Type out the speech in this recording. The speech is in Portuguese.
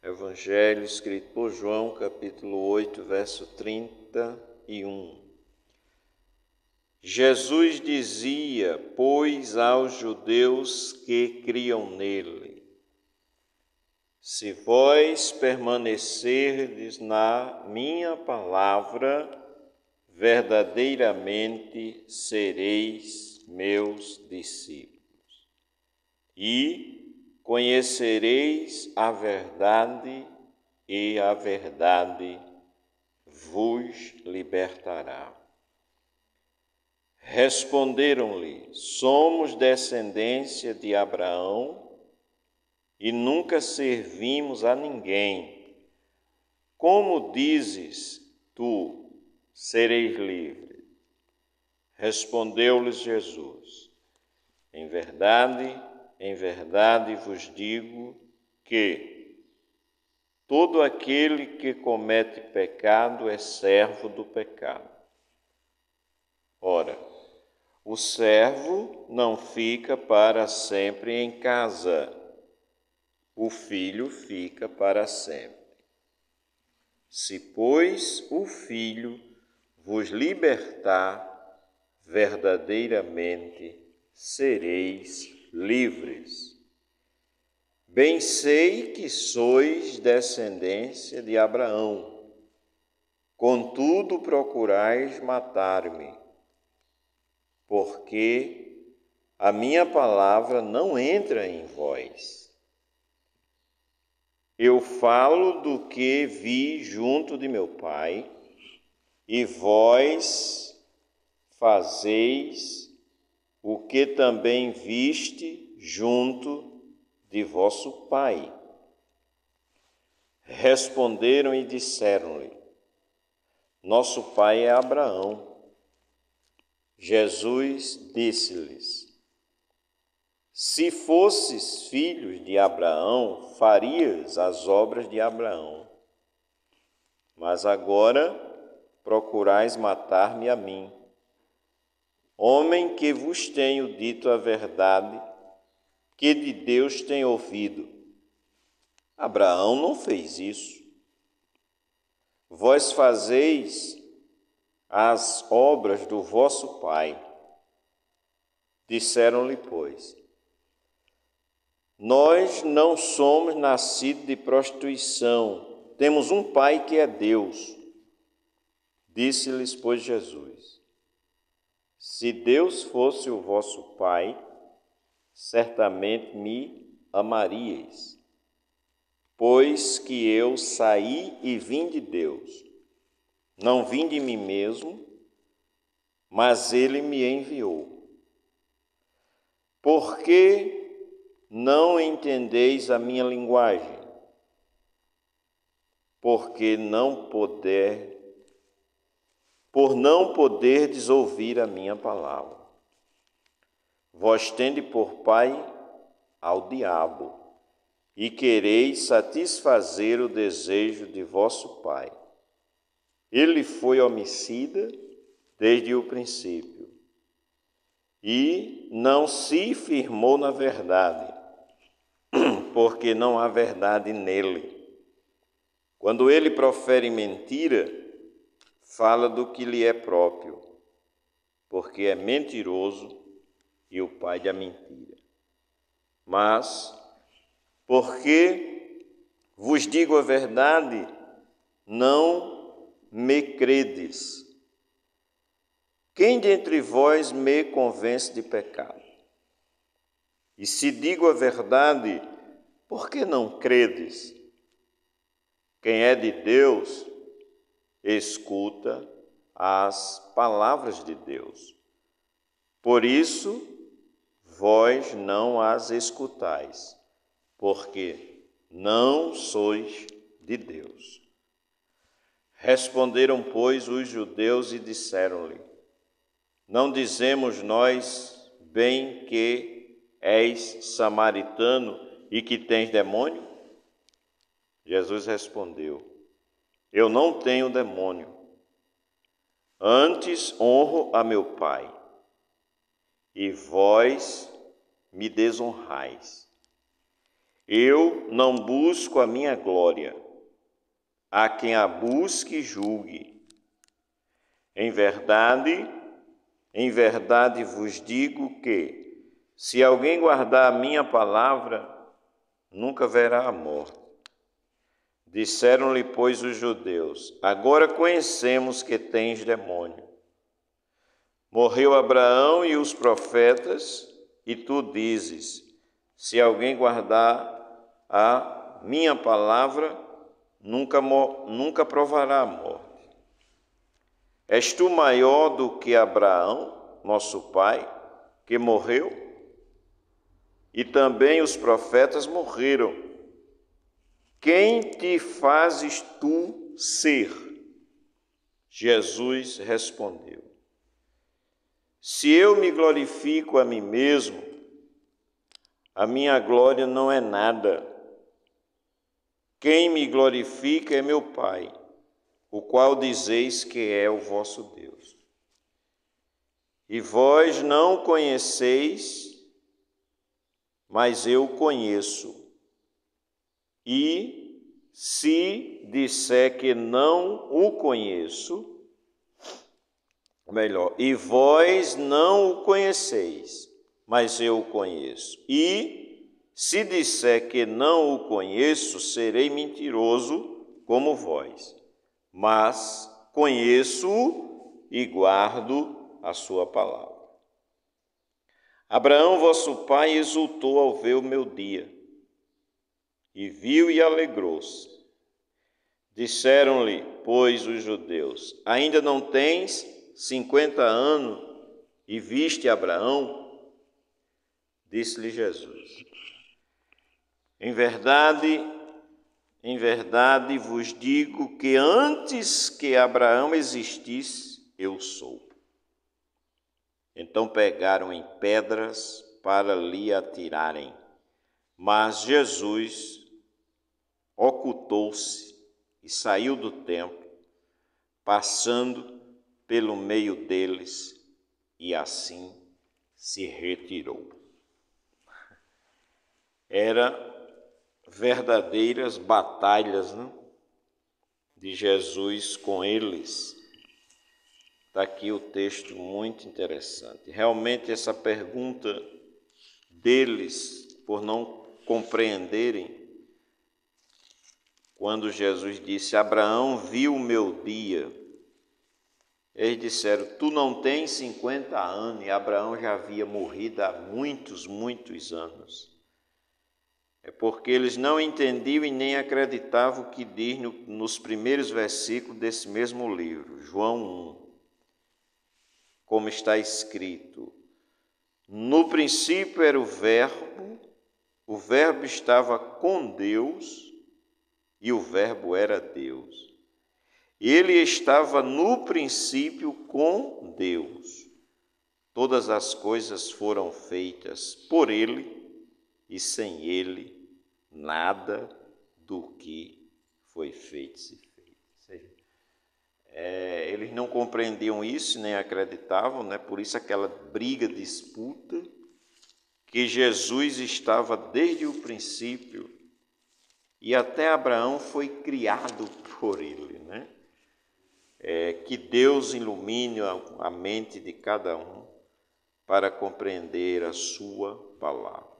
Evangelho escrito por João, capítulo 8, verso 31. Jesus dizia, pois, aos judeus que criam nele: se vós permanecerdes na minha palavra, verdadeiramente sereis meus discípulos, e conhecereis a verdade, e a verdade vos libertará. Responderam-lhe: somos descendência de Abraão e nunca servimos a ninguém. Como dizes tu, sereis livres? Respondeu-lhes Jesus: em verdade vos digo que todo aquele que comete pecado é servo do pecado. Ora, o servo não fica para sempre em casa, o filho fica para sempre. Se, pois, o Filho vos libertar, verdadeiramente sereis livres. Bem sei que sois descendência de Abraão, contudo procurais matar-me, porque a minha palavra não entra em vós. Eu falo do que vi junto de meu Pai, e vós fazeis o que também viste junto de vosso pai. Responderam e disseram-lhe: nosso pai é Abraão. Jesus disse-lhes: se fosses filhos de Abraão, farias as obras de Abraão. Mas agora procurais matar-me a mim, homem que vos tenho dito a verdade, que de Deus tenho ouvido. Abraão não fez isso. Vós fazeis as obras do vosso pai. Disseram-lhe, pois: nós não somos nascidos de prostituição, temos um pai que é Deus. Disse-lhes, pois, Jesus: se Deus fosse o vosso pai, certamente me amaríeis, pois que eu saí e vim de Deus. Não vim de mim mesmo, mas ele me enviou. Por que não entendeis a minha linguagem? Por não poderdes ouvir a minha palavra. Vós tende por pai ao diabo, e quereis satisfazer o desejo de vosso pai. Ele foi homicida desde o princípio, e não se firmou na verdade, porque não há verdade nele. Quando ele profere mentira, fala do que lhe é próprio, porque é mentiroso e o pai da mentira. Mas, porque vos digo a verdade, não me credes. Quem dentre vós me convence de pecado? E se digo a verdade, por que não credes? Quem é de Deus, escuta as palavras de Deus. Por isso, vós não as escutais, porque não sois de Deus. Responderam, pois, os judeus e disseram-lhe: não dizemos nós bem que és samaritano e que tens demônio? Jesus respondeu: eu não tenho demônio, antes honro a meu Pai, e vós me desonrais. Eu não busco a minha glória. Há quem a busque e julgue. Em verdade vos digo que, se alguém guardar a minha palavra, nunca verá a morte. Disseram-lhe, pois, os judeus: agora conhecemos que tens demônio. Morreu Abraão e os profetas, e tu dizes: se alguém guardar a minha palavra, nunca provará a morte. És tu maior do que Abraão, nosso pai, que morreu? E também os profetas morreram. Quem te fazes tu ser? Jesus respondeu: se eu me glorifico a mim mesmo, a minha glória não é nada. Quem me glorifica é meu Pai, o qual dizeis que é o vosso Deus. E vós não o conheceis, mas eu o conheço. E se disser que não o conheço, e vós não o conheceis, mas eu o conheço. E se disser que não o conheço, serei mentiroso como vós. Mas conheço-o e guardo a sua palavra. Abraão, vosso pai, exultou ao ver o meu dia, e viu e alegrou-se. Disseram-lhe, pois, os judeus: ainda não tens 50 anos e viste Abraão? Disse-lhe Jesus: em verdade vos digo que antes que Abraão existisse, eu sou. Então pegaram em pedras para lhe atirarem, mas Jesus ocultou-se e saiu do templo, passando pelo meio deles, e assim se retirou. Era verdadeiras batalhas, né, de Jesus com eles. Está aqui o texto muito interessante. Realmente essa pergunta deles, por não compreenderem, quando Jesus disse: Abraão viu o meu dia, eles disseram: tu não tens 50 anos, e Abraão já havia morrido há muitos anos. É porque eles não entendiam e nem acreditavam o que diz nos primeiros versículos desse mesmo livro, João 1. Como está escrito: no princípio era o Verbo estava com Deus, e o Verbo era Deus. Ele estava no princípio com Deus. Todas as coisas foram feitas por Ele, e sem Ele nada do que foi feito se fez. Ou seja, eles não compreendiam isso, nem acreditavam, né? Por isso aquela briga, disputa, que Jesus estava desde o princípio, e até Abraão foi criado por ele, né? Que Deus ilumine a mente de cada um para compreender a sua palavra.